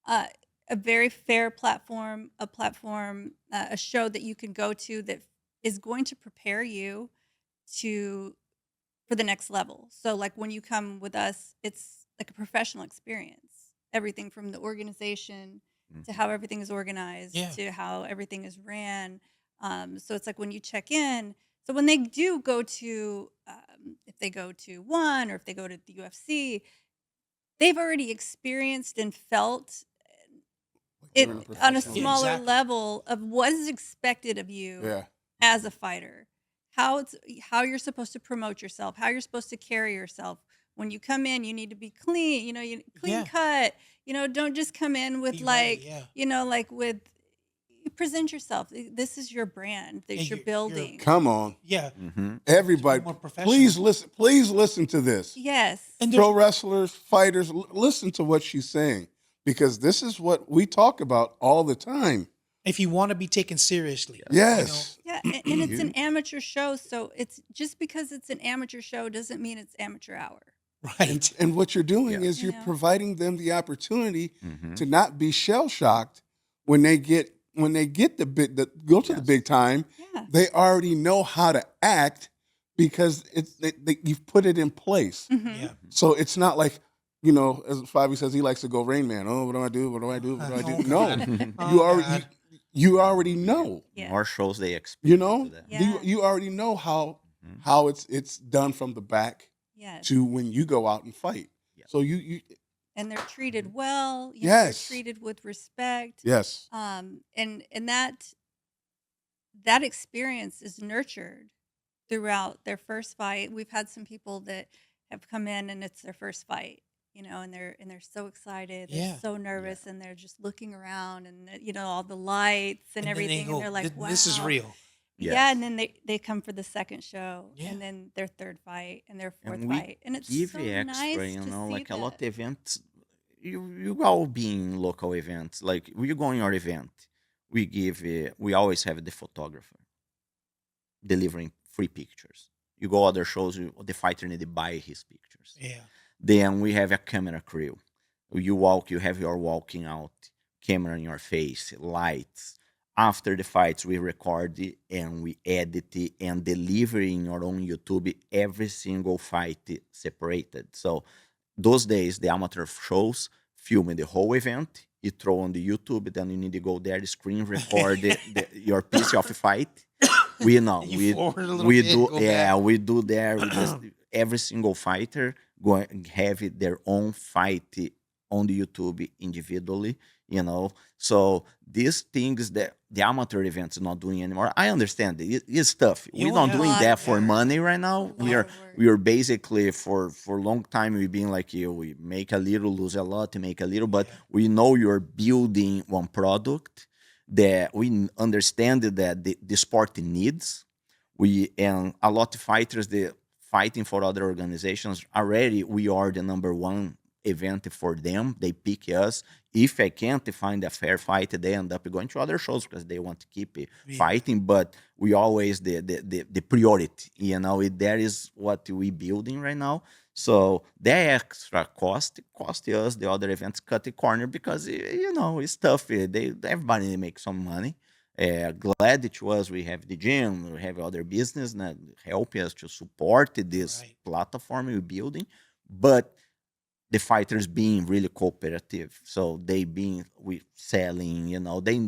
Uh, a very fair platform, a show that you can go to that is going to prepare you to for the next level. So like when you come with us, it's like a professional experience. Everything from the organization to Mhm. how everything is organized Yeah. to how everything is ran. So it's like when you check in. So when they do go to, if they go to one or if they go to the UFC, they've already experienced and felt Like they're it in a on a professional Yeah, league. smaller exactly. level of what is expected of you Yeah. as a fighter, how you're supposed to promote yourself, how you're supposed to carry yourself. When you come in, you need to be clean, you clean Yeah. cut. Don't just come in with Be ready. like, Yeah. like with you present yourself. This is your brand Yeah, that you're you're building. Come on, yeah. Mhm. To be everybody, more professional. please listen. Please listen to this. Yes. And Pro there's wrestlers, fighters, listen to what she's saying because this is what we talk about all the time. if you want to be taken seriously, Yes. Yeah, and it's an You- amateur show, so it's just because it's an amateur show doesn't mean it's amateur hour. right? And what you're doing Yes. is You you're know? providing them the opportunity Mhm. to not be shell shocked when they get the go to the Yes. big time. Yeah. They already know how to act because you've put it in place. Mhm. Yeah. So it's not like as Favi says, he likes to go Rain Man. Oh, what do I do? What do I do? What do I do? Oh, No, God. you Oh, already God. you already know. Yeah. More shows they You experience know, that. Yeah. you already know how Mhm. how it's done from the back Yes. to when you go out and fight. Yeah. So you And they're treated well. They're Yes. treated with respect. yes. And that experience is nurtured throughout their first fight. We've had some people that have come in and it's their first fight, and they're so excited, they're Yeah. so nervous, and they're just looking around and all the lights and, And then they everything, and go, they're like, wow, This is real." Yeah, Yes. and then they come for the second show, Yeah. and then their third fight, and their fourth And we fight, and it's give so extra, nice to see like a lot of that. events. You all being local events, like you go in your event, we always have the photographer delivering free pictures. You go other shows, the fighter need to buy his pictures. Yeah. Then we have a camera crew. You have your walking out, camera in your face, lights. After the fights, we record it and we edit it and deliver in your own YouTube every single fight separated. So those days, the amateur shows filming the whole event. You throw on the YouTube, then you need to go there, the screen record your piece of fight. We know You forward a little we bit, do go yeah back. we do there. We just every single fighter going have their own fight on the YouTube individually. So these things that the amateur events are not doing anymore. I understand it's tough. You We're won't not have doing lot that of for work. money right now. A We lot are of work. we are basically for a long time we've been like you. We make a little, lose a lot, make a little, but Yeah. we know you're building one product that we understand that the sport needs. And a lot of fighters they fighting for other organizations already. We are the number one event for them. They pick us. If I can't find a fair fight, they end up going to other shows because they want to keep fighting. But we always the priority, that is what we building right now. So the extra cost us the other events cut the corner because it's tough. Everybody makes some money. Glad it was we have the gym, we have other business that help us to support this platform we're building, but the fighters being really cooperative. So they being we selling,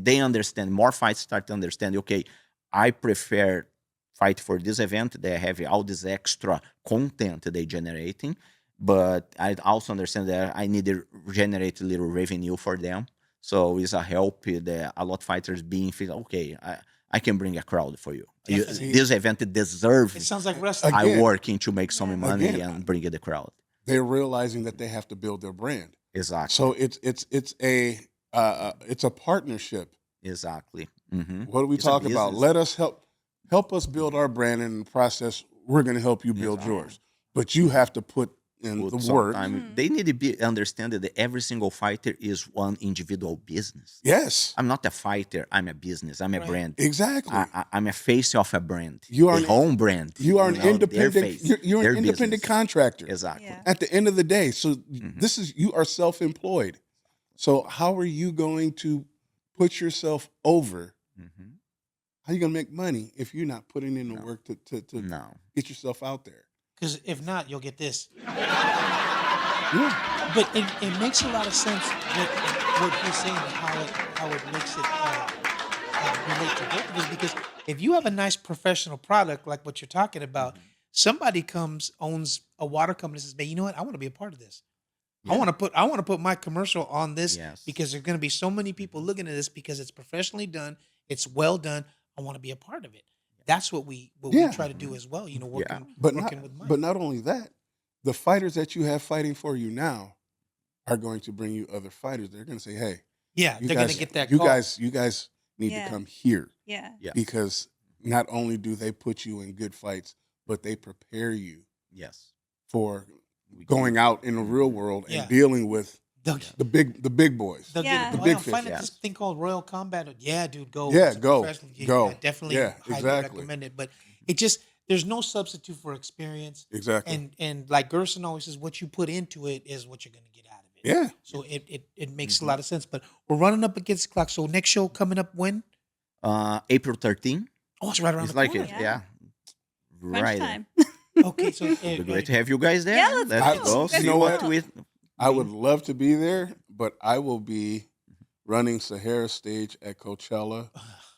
they understand. More fights start to understand. Okay, I prefer fight for this event. They have all this extra content they generating, but I also understand that I need to generate a little revenue for them. So it's a help that a lot of fighters being feel okay. I can bring a crowd for you. This event It deserves. sounds like wrestling. Again, I working to make some money Again, and bring the crowd. they're realizing that they have to build their brand. Exactly. So it's a partnership. Exactly. Mm-hmm. What do we It's a talk about? business. Let us help us build our brand, and in the process, we're going to help you build Exactly. yours. But you have to put in Put the some work. time. They need to understand that every single fighter is one individual business. Yes, I'm not a fighter. I'm a business. I'm a brand. exactly. I'm a face of a brand. You are a home brand. You are an their independent. face, You're their an independent business. contractor. Exactly. Yeah. At the end of the day, so you are self-employed. So how are you going to put yourself over? Mm-hmm. How are you going to make money if you're not putting in the work to No. get yourself out there? Because if not, you'll get this. Yeah. But it makes a lot of sense what you're saying and how it makes it relate to both of us. Because if you have a nice professional product like what you're talking about, somebody owns a water company and says, "Man, you know what? I want to be a part of this. Yeah. I want to put my commercial on this Yes. because there's going to be so many people looking at this because it's professionally done, it's well done. I want to be a part of it." That's what we Yeah. try to do as well. Working with Mike. But not only that, the fighters that you have fighting for you now are going to bring you other fighters. They're going to say, "Hey, Yeah, you they're guys, going to get that you call. guys need Yeah. to come here Yeah. Yes. because not only do they put you in good fights, but they prepare you Yes. for We going can- out in the real world and Yeah. dealing with They'll, the big boys." they'll Yeah. get it. The Oh, big I'm fish, finding yes. this thing called Royal Combat. Yeah, dude, go. Yeah, It's a go. professional- Go. definitely Yeah, highly exactly. recommend it. But it just there's no substitute for experience. Exactly. And like Gerson always says, what you put into it is what you're going to get out of it. Yeah. So it makes a lot of sense. But we're running up against the clock. So next show coming up when? April 13th. Oh, it's right around It's the like corner. Yeah. right. Crunch time. Okay, so It'd be great to have you guys there. Yeah, let's go. go. You See know what what? we. I would love to be there, but I will be running Sahara stage at Coachella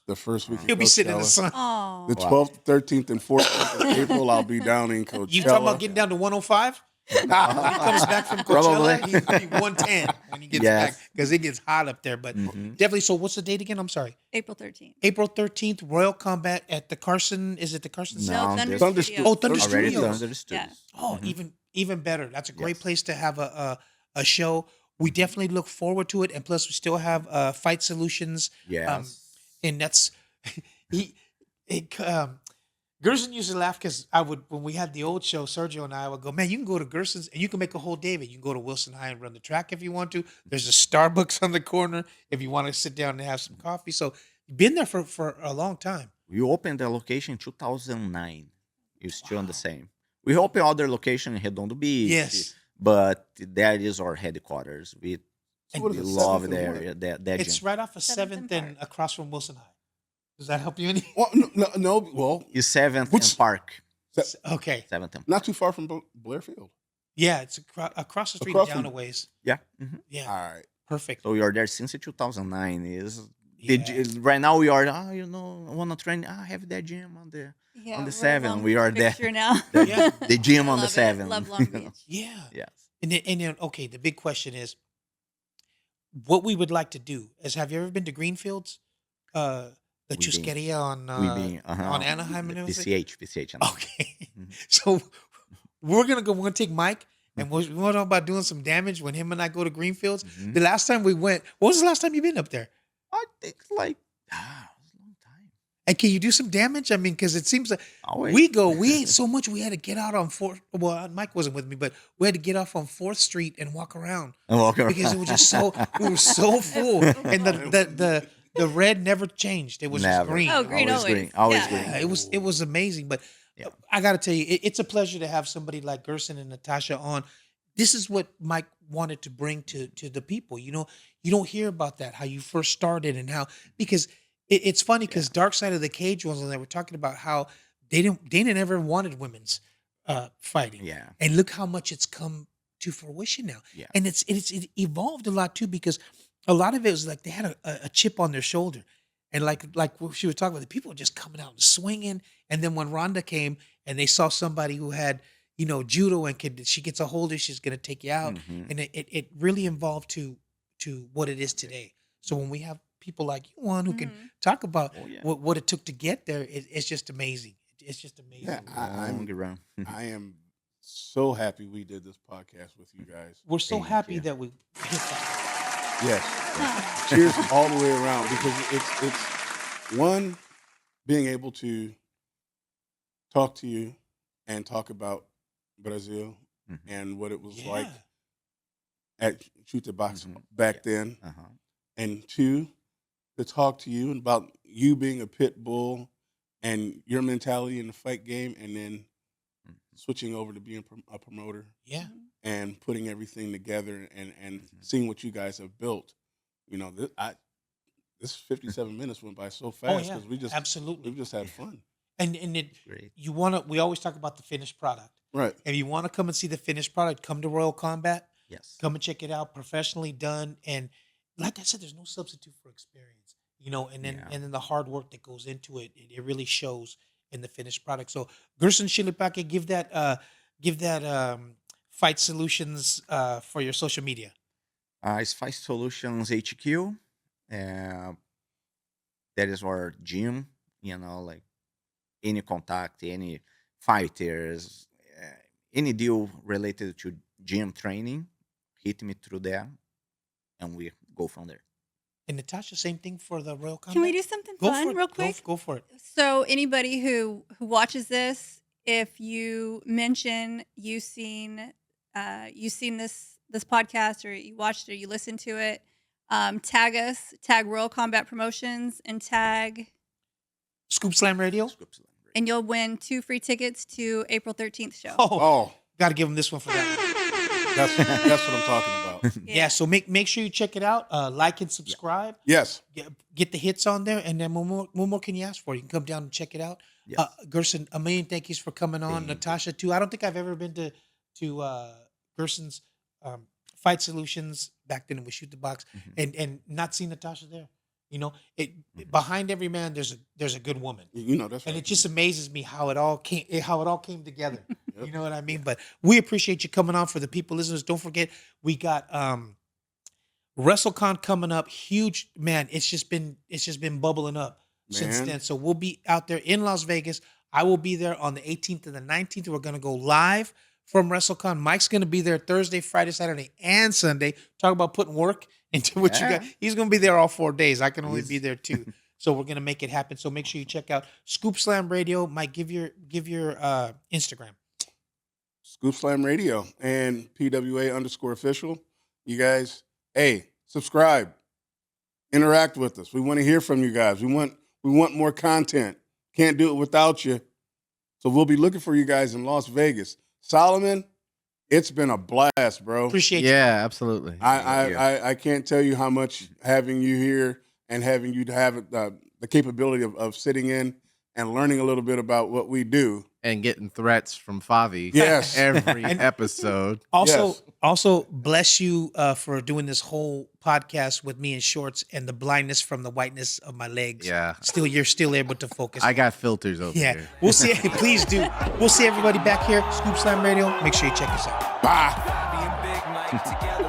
the first week. he'll be sitting in the sun. Oh. The 12th, 13th, and 14th of April, I'll be down in Coachella. You talking about getting down to 105? When he comes back from Coachella, Probably. he's gonna be 110 when he gets Yes. back because it gets hot up there. But definitely. So what's the date again? I'm sorry. April 13th. April 13th, Royal Combat at the Carson. Is it the Carson? No, Center? No, Thunder Thunder Studios. Oh, Thunder Already Studios. done the studios. Oh, even better. That's a great Yes. place to have a show. We definitely look forward to it, and plus we still have Fight Solutions. Yes. And that's Gerson used to laugh because when we had the old show, Sergio and I would go, "Man, you can go to Gerson's and you can make a whole day of it. You can go to Wilson High and run the track if you want to. There's a Starbucks on the corner if you want to sit down and have some coffee." So you've been there for a long time. We opened the location in 2009. It's still on the same. We opened other location in Redondo Beach. Yes. But that is our headquarters. We what is we it, love 7th and the what? area. That It's gym. right off of 7th 7th and and across from Wilson High. Does that help you any? Well, no, well, Is 7th Which- and Park. Okay. 7th and not too far from Blairfield. Yeah, it's across the street Across down from- a ways. Yeah. Yeah, All right. perfect. So we are there since 2009. Yeah. Right now we are. I want to train. I have that gym on the Yeah, on the we're 7. Long We Beach are there. picture now. Yeah. The gym on the Love it. 7. Love Long Beach. Yeah. Yes. And then, okay, the big question is, what we would like to do is, have you ever been to Greenfields? The We've been- Chusqueria on on Anaheim and everything? PCH. Okay. So we're gonna take Mike and we're talking about doing some damage when him and I go to Greenfields. The last time we went, what was the last time you been up there? I think like it was a long time. And can you do some damage? I mean, because it seems like Always. we ate so much we had to get out on 4th. Well, Mike wasn't with me, but we had to get off on 4th Street and walk around because it was just so, we were so full. And the red never changed. It was just Never. green. Oh, green Always always. green. Always Yeah. green. Yeah, it was amazing. But Yeah. I got to tell you, it's a pleasure to have somebody like Gerson and Natasha on. This is what Mike wanted to bring to the people. You know, you don't hear about that, how you first started and how, because it's funny because Dark Side of the Cage was on there. We're talking about how Dana never wanted women's fighting. Yeah. And look how much it's come to fruition now. Yeah. And it evolved a lot too, because a lot of it was like they had a chip on their shoulder. And like what she was talking about, the people were just coming out and swinging. And then when Ronda came and they saw somebody who had, you know, judo and she gets a hold of it, she's going to take you out. Mhm. And it really evolved to what it is today. So when we have people like you on who can talk about Oh, yeah. what it took to get there, it's just amazing. It's just amazing. Yeah, Long round. I am so happy we did this podcast with you guys. We're so Thank happy you. that we hit that. Yes. Cheers all the way around, because it's one, being able to talk to you and talk about Brazil Mhm. and what it was Yeah. like at Schilipacke Mhm. back then, Uh-huh. and two, to talk to you about you being a pit bull and your mentality in the fight game, and then Mhm. switching over to being a promoter Yeah. and putting everything together and Mhm. seeing what you guys have built. You know, this 57 minutes went by so fast yeah. because we Absolutely. just had fun. And Great. we always talk about the finished product. Right. If you want to come and see the finished product, come to Royal Combat. Yes. Come and check it out, professionally done. And like I said, there's no substitute for experience, you know, and then Yeah. and then the hard work that goes into it, it really shows in the finished product. So Gerson Schilipacke, give that Fight Solutions for your social media. It's Fight Solutions HQ. That is our gym. You know, like any contact, any fighters, any deal related to gym training, hit me through there, and we go from there. And Natasha, same thing for the Royal Combat. Can we do something Go for fun it. real quick? Go for it. So anybody who watches this, if you mention you've seen this podcast, or you watched it, or you listened to it, tag us, tag Royal Combat Promotions, and tag, Scoop Slam Radio. and you'll win 2 free tickets to April 13th show. Oh, Got to give them this one for that. that's what I'm talking about. Yeah. So make sure you check it out. Like and subscribe. Yes. Get the hits on there, and then what more can you ask for? You can come down and check it out. Yes. Gerson, a million thank yous for coming on. Thank you. Natasha too. I don't think I've ever been to Gerson's Fight Solutions. Back then it was Shoot the Box, and not seen Natasha there. You know, behind every man there's a good woman. You know, that's right. And it just amazes me how it all came together. You know what I mean? But we appreciate you coming on. For the people listeners, don't forget we got WrestleCon coming up. Huge, man. It's just been bubbling up since Man. then. So we'll be out there in Las Vegas. I will be there on the 18th and the 19th. We're gonna go live from WrestleCon. Mike's gonna be there Thursday, Friday, Saturday, and Sunday. Talk about putting work into what you got. He's gonna be there all 4 days. I can only be there 2. So we're gonna make it happen. So make sure you check out Scoop Slam Radio. Mike, give your Instagram. Scoop Slam Radio and PWA_official. You guys, hey, subscribe, interact with us. We want to hear from you guys. We want more content. Can't do it without you. So we'll be looking for you guys in Las Vegas. Solomon, it's been a blast, bro. Appreciate you. Yeah, absolutely. I can't tell you how much having you here and having you to have the capability of sitting in and learning a little bit about what we do. And getting threats from Favi. Yes. Every episode. Also bless you for doing this whole podcast with me in shorts and the blindness from the whiteness of my legs. Yeah. You're still able to focus. I got filters over Yeah. here. We'll see. Please do. We'll see everybody back here. Scoop Slam Radio. Make sure you check us out. Bye. Favi and Big Mike together